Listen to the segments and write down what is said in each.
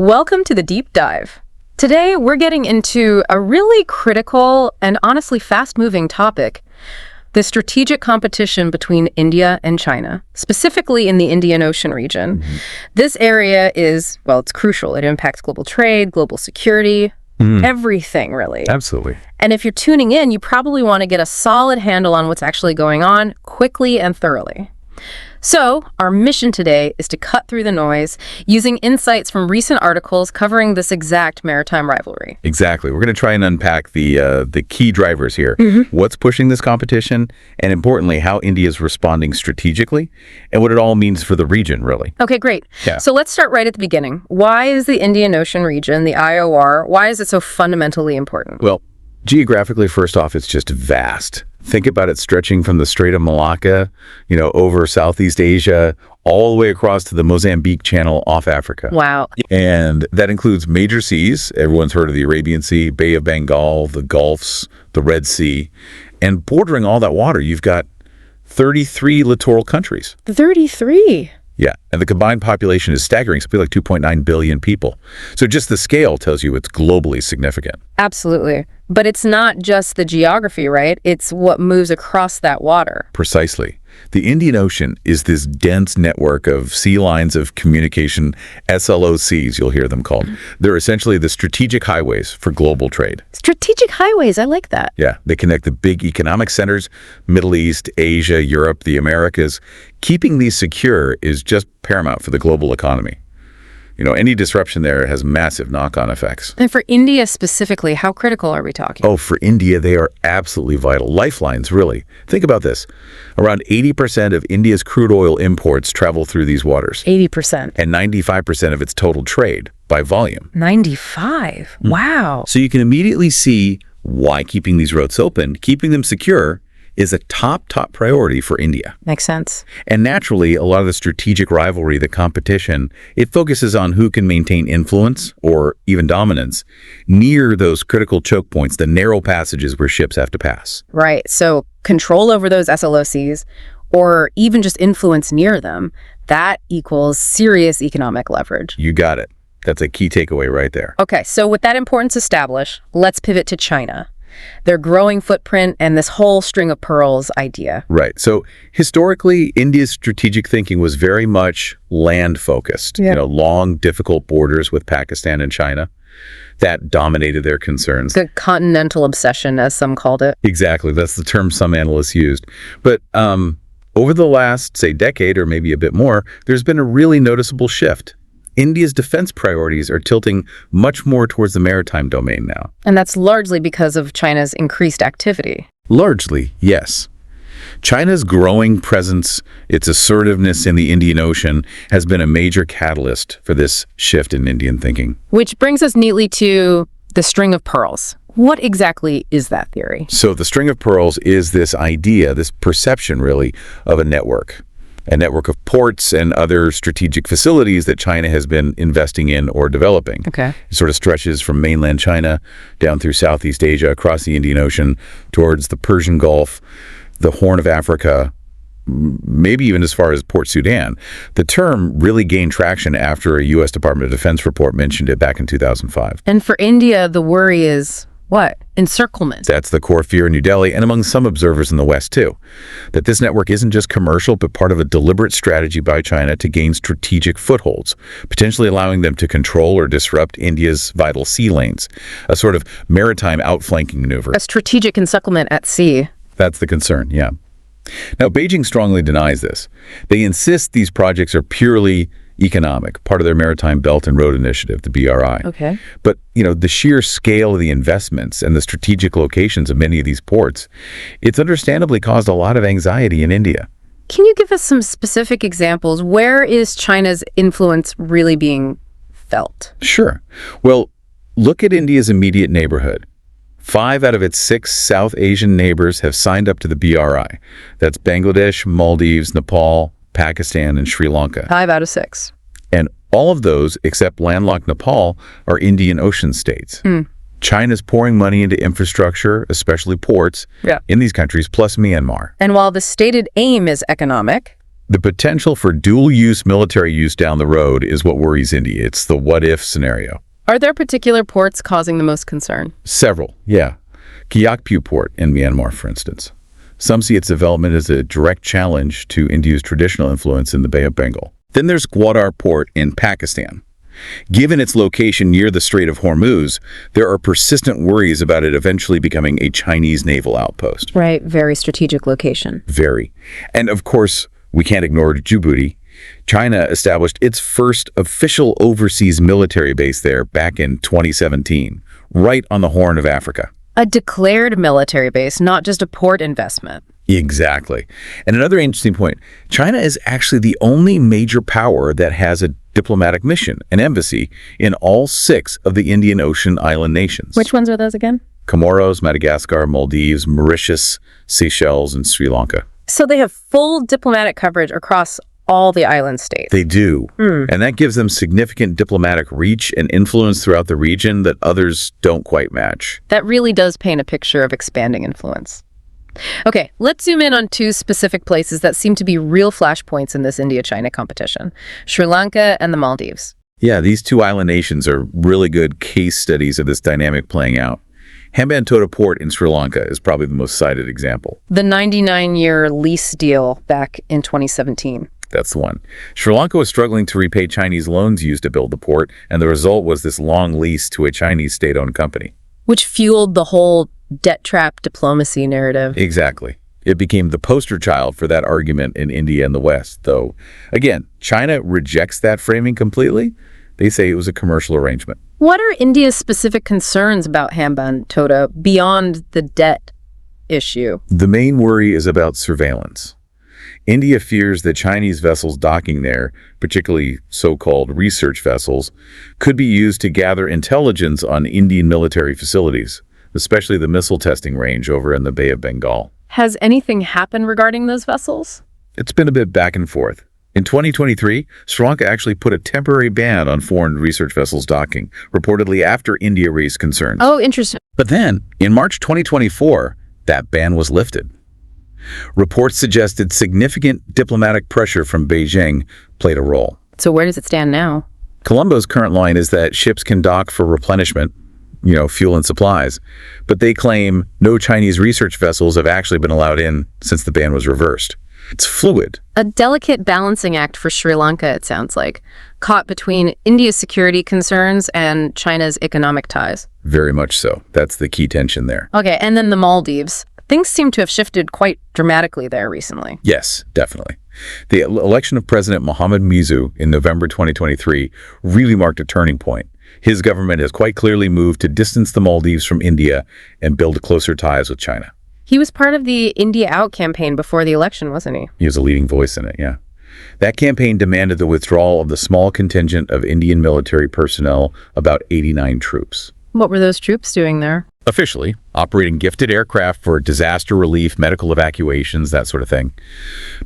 Welcome to the Deep Dive. Today, we're getting into a really critical and honestly fast-moving topic, the strategic competition between India and China, specifically in the Indian Ocean region. Mm-hmm. This area is, well, it's crucial. It impacts global trade, global security, everything, really. Absolutely. And if you're tuning in, you probably want to get a solid handle on what's actually going on quickly and thoroughly. So, our mission today is to cut through the noise using insights from recent articles covering this exact maritime rivalry. Exactly. We're going to try and unpack the key drivers here. What's pushing this competition, and importantly, how India is responding strategically, and what it all means for the region, really. Okay, great. Yeah. So let's start right at the beginning. Why is the Indian Ocean region, the IOR, why is it so fundamentally important? Well, geographically, first off, it's just vast. Think about it stretching from the Strait of Malacca, over Southeast Asia, all the way across to the Mozambique Channel off Africa. Wow. And that includes major seas. Everyone's heard of the Arabian Sea, Bay of Bengal, the Gulfs, the Red Sea. And bordering all that water, you've got 33 littoral countries. 33? Yeah, and the combined population is staggering, something like 2.9 billion people. So just the scale tells you it's globally significant. Absolutely. But it's not just the geography, right? It's what moves across that water. Precisely. The Indian Ocean is this dense network of sea lines of communication, SLOCs, you'll hear them called. They're essentially the strategic highways for global trade. Strategic highways, I like that. Yeah, they connect the big economic centers, Middle East, Asia, Europe, the Americas. Keeping these secure is just paramount for the global economy. Any disruption there has massive knock-on effects. And for India specifically, how critical are we talking? Oh, for India, they are absolutely vital. Lifelines, really. Think about this. Around 80% of India's crude oil imports travel through these waters. 80%. And 95% of its total trade by volume. 95? Wow. So you can immediately see why keeping these routes open, keeping them secure, is a top priority for India. Makes sense. And naturally, a lot of the strategic rivalry, the competition, it focuses on who can maintain influence or even dominance near those critical choke points, the narrow passages where ships have to pass. Right. So control over those SLOCs or even just influence near them, that equals serious economic leverage. You got it. That's a key takeaway right there. Okay, so with that importance established, let's pivot to China. Their growing footprint and this whole string of pearls idea. Right. So historically, India's strategic thinking was very much land-focused. Yeah. Long, difficult borders with Pakistan and China. That dominated their concerns. The continental obsession, as some called it. Exactly. That's the term some analysts used. But over the last, say, decade or maybe a bit more, there's been a really noticeable shift. India's defense priorities are tilting much more towards the maritime domain now. And that's largely because of China's increased activity. Largely, yes. China's growing presence, its assertiveness in the Indian Ocean, has been a major catalyst for this shift in Indian thinking. Which brings us neatly to the string of pearls. What exactly is that theory? So the string of pearls is this idea, this perception, really, of a network of ports and other strategic facilities that China has been investing in or developing. Okay. It sort of stretches from mainland China down through Southeast Asia, across the Indian Ocean, towards the Persian Gulf, the Horn of Africa, maybe even as far as Port Sudan. The term really gained traction after a U.S. Department of Defense report mentioned it back in 2005. And for India, the worry is what? Encirclement. That's the core fear in New Delhi, and among some observers in the West, too. That this network isn't just commercial, but part of a deliberate strategy by China to gain strategic footholds, potentially allowing them to control or disrupt India's vital sea lanes, a sort of maritime outflanking maneuver. A strategic encirclement at sea. That's the concern, yeah. Now, Beijing strongly denies this. They insist these projects are purely economic, part of their Maritime Belt and Road Initiative, the BRI. Okay. But, the sheer scale of the investments and the strategic locations of many of these ports, it's understandably caused a lot of anxiety in India. Can you give us some specific examples? Where is China's influence really being felt? Sure. Well, look at India's immediate neighborhood. 5 out of its 6 South Asian neighbors have signed up to the BRI. That's Bangladesh, Maldives, Nepal, Pakistan, and Sri Lanka. 5 out of 6. And all of those, except landlocked Nepal, are Indian Ocean states. China's pouring money into infrastructure, especially ports, in these countries, plus Myanmar. And while the stated aim is economic, The potential for dual-use military use down the road is what worries India. It's the what-if scenario. Are there particular ports causing the most concern? Several, yeah. Kyakpu port in Myanmar, for instance. Some see its development as a direct challenge to India's traditional influence in the Bay of Bengal. Then there's Gwadar port in Pakistan. Given its location near the Strait of Hormuz, there are persistent worries about it eventually becoming a Chinese naval outpost. Right, very strategic location. Very. And of course, we can't ignore Djibouti. China established its first official overseas military base there back in 2017, right on the Horn of Africa. A declared military base, not just a port investment. Exactly. And another interesting point, China is actually the only major power that has a diplomatic mission, an embassy, in all 6 of the Indian Ocean island nations. Which ones are those again? Comoros, Madagascar, Maldives, Mauritius, Seychelles, and Sri Lanka. So they have full diplomatic coverage across all the island states. They do. And that gives them significant diplomatic reach and influence throughout the region that others don't quite match. That really does paint a picture of expanding influence. Okay, let's zoom in on 2 specific places that seem to be real flashpoints in this India-China competition, Sri Lanka and the Maldives. Yeah, these 2 island nations are really good case studies of this dynamic playing out. Hambantota Port in Sri Lanka is probably the most cited example. The 99-year lease deal back in 2017. That's the one. Sri Lanka was struggling to repay Chinese loans used to build the port, and the result was this long lease to a Chinese state-owned company. Which fueled the whole debt trap diplomacy narrative. Exactly. It became the poster child for that argument in India and the West, though, again, China rejects that framing completely. They say it was a commercial arrangement. What are India's specific concerns about Hambantota beyond the debt issue? The main worry is about surveillance. India fears that Chinese vessels docking there, particularly so-called research vessels, could be used to gather intelligence on Indian military facilities, especially the missile testing range over in the Bay of Bengal. Has anything happened regarding those vessels? It's been a bit back and forth. In 2023, Sri Lanka actually put a temporary ban on foreign research vessels docking, reportedly after India raised concerns. Oh, interesting. But then, in March 2024, that ban was lifted. Reports suggested significant diplomatic pressure from Beijing played a role. So where does it stand now? Colombo's current line is that ships can dock for replenishment, fuel and supplies, but they claim no Chinese research vessels have actually been allowed in since the ban was reversed. It's fluid. A delicate balancing act for Sri Lanka, it sounds like, caught between India's security concerns and China's economic ties. Very much so. That's the key tension there. Okay, and then the Maldives. Things seem to have shifted quite dramatically there recently. Yes, definitely. The election of President Mohamed Muizzu in November 2023 really marked a turning point. His government has quite clearly moved to distance the Maldives from India and build closer ties with China. He was part of the India Out campaign before the election, wasn't he? He was a leading voice in it, yeah. That campaign demanded the withdrawal of the small contingent of Indian military personnel, about 89 troops. What were those troops doing there? Officially, operating gifted aircraft for disaster relief, medical evacuations, that sort of thing.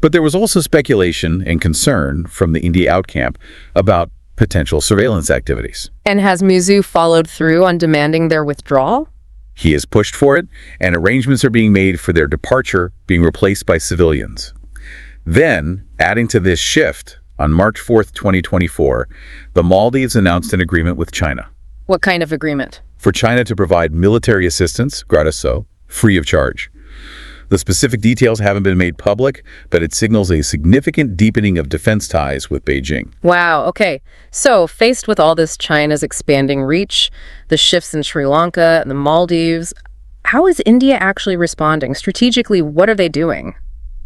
But there was also speculation and concern from the India Out camp about potential surveillance activities. And has Muizzu followed through on demanding their withdrawal? He has pushed for it, and arrangements are being made for their departure being replaced by civilians. Then, adding to this shift, on March 4th, 2024, the Maldives announced an agreement with China. What kind of agreement? For China to provide military assistance, gratis so, free of charge. The specific details haven't been made public, but it signals a significant deepening of defense ties with Beijing. Wow, okay. So, faced with all this China's expanding reach, the shifts in Sri Lanka and the Maldives, how is India actually responding? Strategically, what are they doing?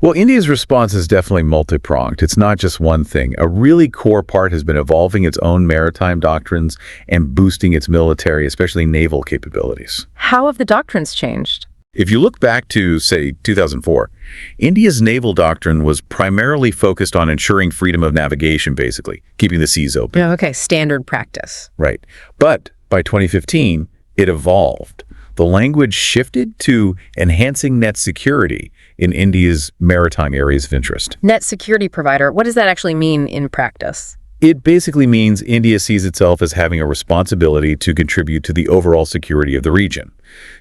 Well, India's response is definitely multi-pronged. It's not just one thing. A really core part has been evolving its own maritime doctrines and boosting its military, especially naval capabilities. How have the doctrines changed? If you look back to, say, 2004, India's naval doctrine was primarily focused on ensuring freedom of navigation, basically, keeping the seas open. Yeah, okay, standard practice. Right. But by 2015, it evolved. The language shifted to enhancing net security in India's maritime areas of interest. Net security provider, what does that actually mean in practice? It basically means India sees itself as having a responsibility to contribute to the overall security of the region,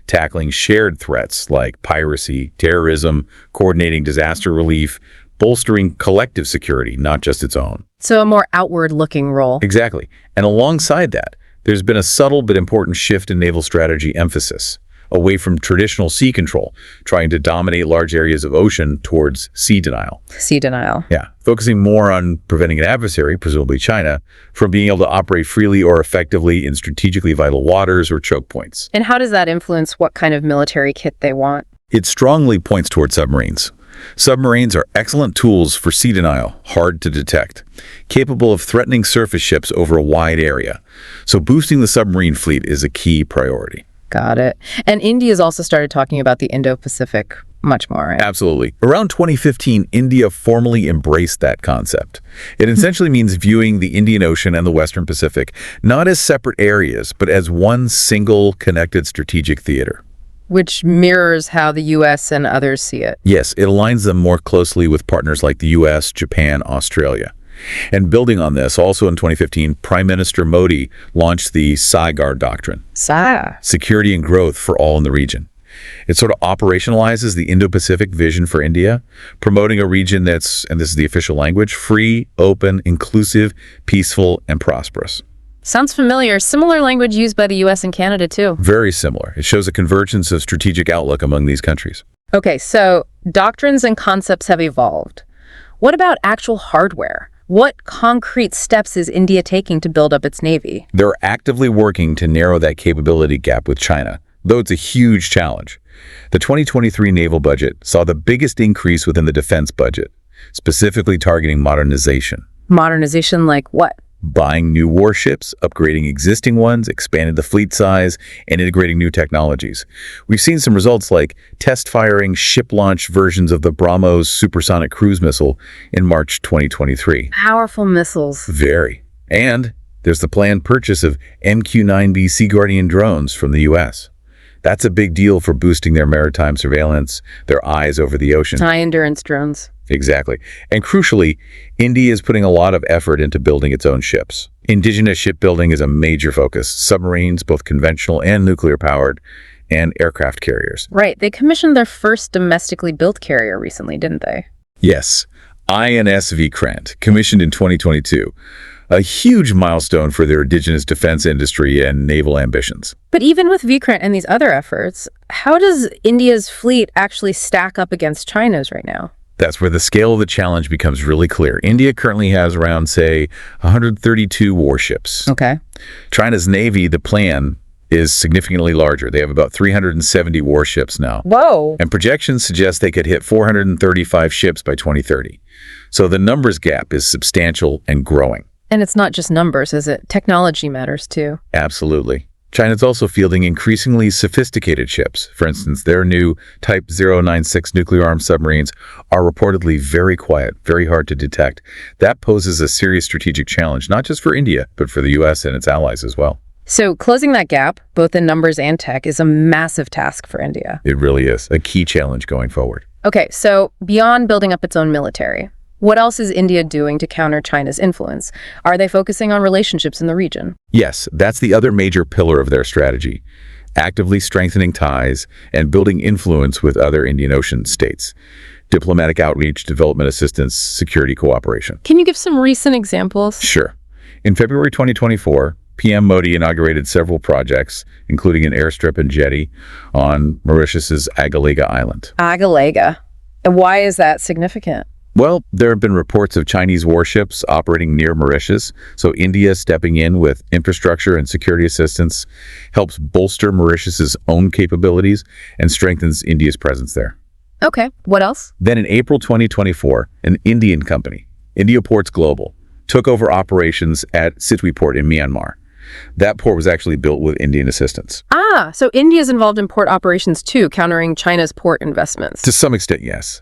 tackling shared threats like piracy, terrorism, coordinating disaster relief, bolstering collective security, not just its own. So a more outward-looking role. Exactly. And alongside that, there's been a subtle but important shift in naval strategy emphasis, away from traditional sea control, trying to dominate large areas of ocean, towards sea denial. Sea denial. Yeah, focusing more on preventing an adversary, presumably China, from being able to operate freely or effectively in strategically vital waters or choke points. And how does that influence what kind of military kit they want? It strongly points toward submarines. Submarines are excellent tools for sea denial, hard to detect, capable of threatening surface ships over a wide area. So boosting the submarine fleet is a key priority. Got it. And India's also started talking about the Indo-Pacific much more, right? Absolutely. Around 2015, India formally embraced that concept. It essentially means viewing the Indian Ocean and the Western Pacific not as separate areas, but as one single connected strategic theater. Which mirrors how the U.S. and others see it. Yes, it aligns them more closely with partners like the U.S., Japan, Australia. And building on this, also in 2015, Prime Minister Modi launched the Saigar Doctrine. Security and growth for all in the region. It sort of operationalizes the Indo-Pacific vision for India, promoting a region that's, and this is the official language, free, open, inclusive, peaceful, and prosperous. Sounds familiar. Similar language used by the U.S. and Canada, too. Very similar. It shows a convergence of strategic outlook among these countries. Okay, so doctrines and concepts have evolved. What about actual hardware? What concrete steps is India taking to build up its navy? They're actively working to narrow that capability gap with China, though it's a huge challenge. The 2023 naval budget saw the biggest increase within the defense budget, specifically targeting modernization. Modernization like what? Buying new warships, upgrading existing ones, expanding the fleet size, and integrating new technologies. We've seen some results like test-firing ship-launch versions of the BrahMos supersonic cruise missile in March 2023. Powerful missiles. Very. And there's the planned purchase of MQ-9B Sea Guardian drones from the U.S. That's a big deal for boosting their maritime surveillance, their eyes over the ocean. High-endurance drones. Exactly. And crucially, India is putting a lot of effort into building its own ships. Indigenous shipbuilding is a major focus. Submarines, both conventional and nuclear-powered, and aircraft carriers. Right. They commissioned their first domestically built carrier recently, didn't they? Yes. INS Vikrant, commissioned in 2022. A huge milestone for their indigenous defense industry and naval ambitions. But even with Vikrant and these other efforts, how does India's fleet actually stack up against China's right now? That's where the scale of the challenge becomes really clear. India currently has around, say, 132 warships. Okay. China's Navy, the plan, is significantly larger. They have about 370 warships now. Whoa. And projections suggest they could hit 435 ships by 2030. So the numbers gap is substantial and growing. And it's not just numbers, is it? Technology matters too. Absolutely. China's also fielding increasingly sophisticated ships. For instance, their new Type 096 nuclear-armed submarines are reportedly very quiet, very hard to detect. That poses a serious strategic challenge, not just for India, but for the U.S. and its allies as well. So closing that gap, both in numbers and tech, is a massive task for India. It really is. A key challenge going forward. Okay, so beyond building up its own military, what else is India doing to counter China's influence? Are they focusing on relationships in the region? Yes, that's the other major pillar of their strategy. Actively strengthening ties and building influence with other Indian Ocean states. Diplomatic outreach, development assistance, security cooperation. Can you give some recent examples? Sure. In February 2024, PM Modi inaugurated several projects, including an airstrip and jetty on Mauritius's Agalega Island. Agalega. And why is that significant? Well, there have been reports of Chinese warships operating near Mauritius, so India stepping in with infrastructure and security assistance helps bolster Mauritius's own capabilities and strengthens India's presence there. Okay, what else? Then in April 2024, an Indian company, India Ports Global, took over operations at Sitwe Port in Myanmar. That port was actually built with Indian assistance. Ah, so India's involved in port operations too, countering China's port investments. To some extent, yes.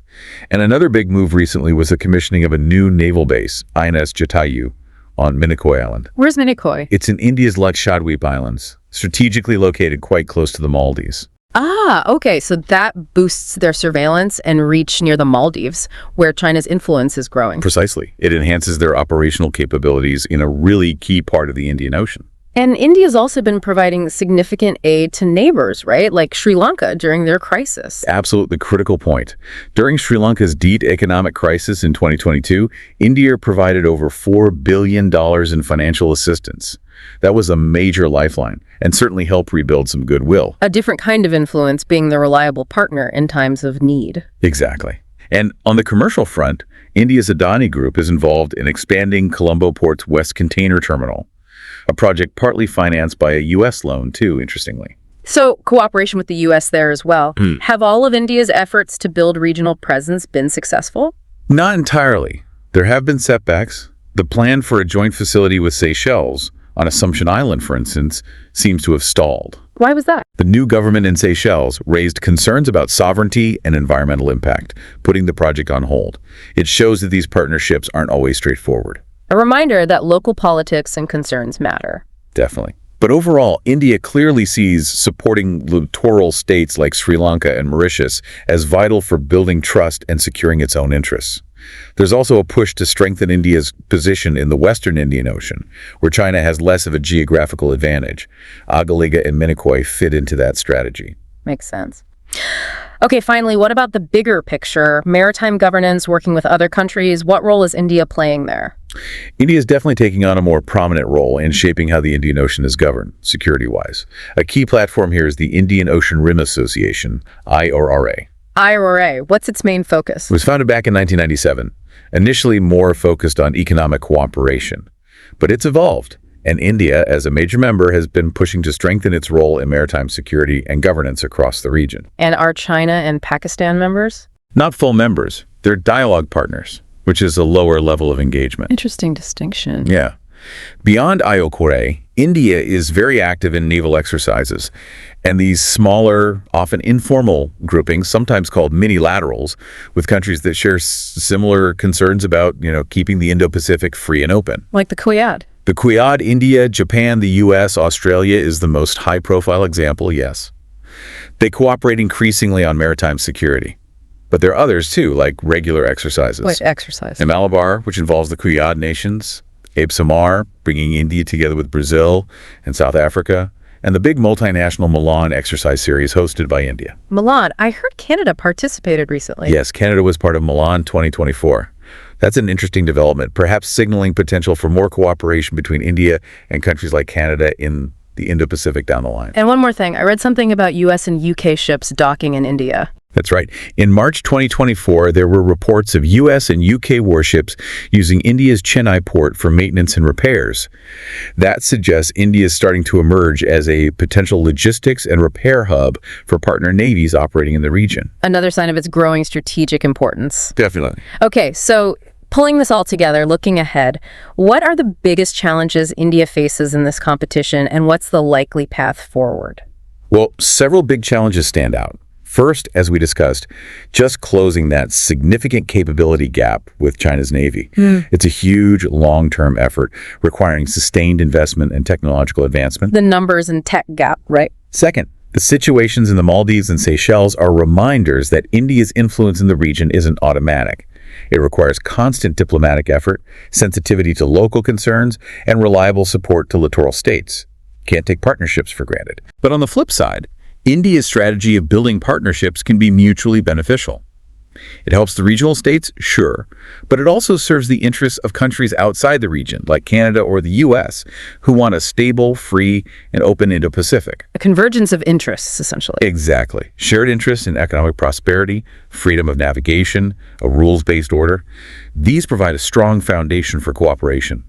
And another big move recently was the commissioning of a new naval base, INS Jatayu, on Minicoy Island. Where's Minicoy? It's in India's Lakshadweep Islands, strategically located quite close to the Maldives. Ah, okay, so that boosts their surveillance and reach near the Maldives, where China's influence is growing. Precisely. It enhances their operational capabilities in a really key part of the Indian Ocean. And India's also been providing significant aid to neighbors, right? Like Sri Lanka during their crisis. Absolutely critical point. During Sri Lanka's deep economic crisis in 2022, India provided over $4 billion in financial assistance. That was a major lifeline and certainly helped rebuild some goodwill. A different kind of influence, being the reliable partner in times of need. Exactly. And on the commercial front, India's Adani Group is involved in expanding Colombo Port's West Container Terminal, a project partly financed by a U.S. loan, too, interestingly. So, cooperation with the U.S. there as well. Have all of India's efforts to build regional presence been successful? Not entirely. There have been setbacks. The plan for a joint facility with Seychelles on Assumption Island, for instance, seems to have stalled. Why was that? The new government in Seychelles raised concerns about sovereignty and environmental impact, putting the project on hold. It shows that these partnerships aren't always straightforward. A reminder that local politics and concerns matter. Definitely. But overall, India clearly sees supporting littoral states like Sri Lanka and Mauritius as vital for building trust and securing its own interests. There's also a push to strengthen India's position in the Western Indian Ocean, where China has less of a geographical advantage. Agaliga and Minicoy fit into that strategy. Makes sense. Okay, finally, what about the bigger picture? Maritime governance, working with other countries, what role is India playing there? India is definitely taking on a more prominent role in shaping how the Indian Ocean is governed, security-wise. A key platform here is the Indian Ocean Rim Association, IORA. IORA, what's its main focus? It was founded back in 1997, initially more focused on economic cooperation. But it's evolved, and India, as a major member, has been pushing to strengthen its role in maritime security and governance across the region. And are China and Pakistan members? Not full members. They're dialogue partners, which is a lower level of engagement. Interesting distinction. Yeah. Beyond IORA, India is very active in naval exercises, and these smaller, often informal groupings, sometimes called minilaterals, with countries that share similar concerns about, keeping the Indo-Pacific free and open. Like the Quad. The Quad, India, Japan, the U.S., Australia is the most high-profile example, yes. They cooperate increasingly on maritime security. But there are others, too, like regular exercises. What exercise? In Malabar, which involves the Quad nations, Abe Samar, bringing India together with Brazil and South Africa, and the big multinational Milan exercise series hosted by India. Milan, I heard Canada participated recently. Yes, Canada was part of Milan 2024. That's an interesting development, perhaps signaling potential for more cooperation between India and countries like Canada in the Indo-Pacific down the line. And one more thing, I read something about U.S. and U.K. ships docking in India. That's right. In March 2024, there were reports of U.S. and U.K. warships using India's Chennai port for maintenance and repairs. That suggests India is starting to emerge as a potential logistics and repair hub for partner navies operating in the region. Another sign of its growing strategic importance. Definitely. Okay, so pulling this all together, looking ahead, what are the biggest challenges India faces in this competition, and what's the likely path forward? Well, several big challenges stand out. First, as we discussed, just closing that significant capability gap with China's Navy. It's a huge, long-term effort requiring sustained investment and technological advancement. The numbers and tech gap, right? Second, the situations in the Maldives and Seychelles are reminders that India's influence in the region isn't automatic. It requires constant diplomatic effort, sensitivity to local concerns, and reliable support to littoral states. Can't take partnerships for granted. But on the flip side, India's strategy of building partnerships can be mutually beneficial. It helps the regional states, sure, but it also serves the interests of countries outside the region, like Canada or the U.S., who want a stable, free, and open Indo-Pacific. A convergence of interests, essentially. Exactly. Shared interests in economic prosperity, freedom of navigation, a rules-based order. These provide a strong foundation for cooperation.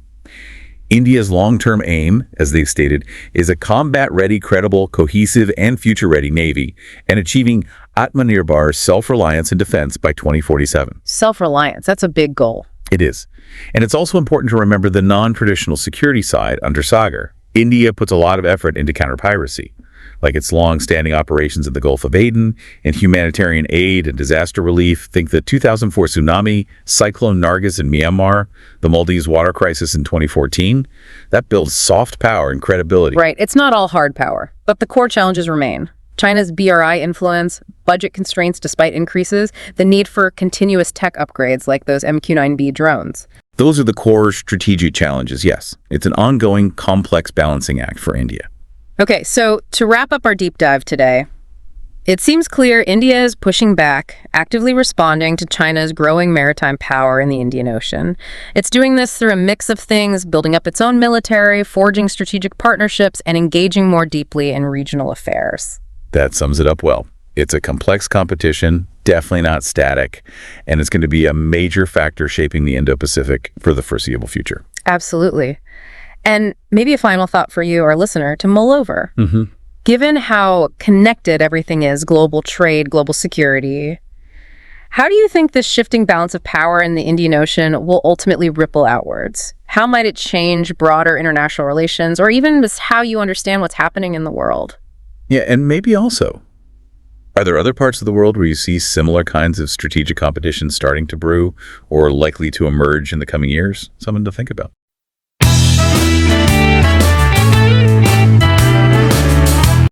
India's long-term aim, as they've stated, is a combat-ready, credible, cohesive, and future-ready Navy, and achieving Atmanirbhar self-reliance in defense by 2047. Self-reliance, that's a big goal. It is. And it's also important to remember the non-traditional security side under Sagar. India puts a lot of effort into counter-piracy, like its long-standing operations in the Gulf of Aden, and humanitarian aid and disaster relief. Think the 2004 tsunami, Cyclone Nargis in Myanmar, the Maldives water crisis in 2014. That builds soft power and credibility. Right. It's not all hard power, but the core challenges remain. China's BRI influence, budget constraints despite increases, the need for continuous tech upgrades like those MQ-9B drones. Those are the core strategic challenges, yes. It's an ongoing, complex balancing act for India. Okay, so to wrap up our deep dive today, it seems clear India is pushing back, actively responding to China's growing maritime power in the Indian Ocean. It's doing this through a mix of things, building up its own military, forging strategic partnerships, and engaging more deeply in regional affairs. That sums it up well. It's a complex competition, definitely not static, and it's going to be a major factor shaping the Indo-Pacific for the foreseeable future. Absolutely. And maybe a final thought for you, our listener, to mull over. Given how connected everything is, global trade, global security, how do you think this shifting balance of power in the Indian Ocean will ultimately ripple outwards? How might it change broader international relations, or even just how you understand what's happening in the world? Yeah, and maybe also, are there other parts of the world where you see similar kinds of strategic competition starting to brew or likely to emerge in the coming years? Something to think about.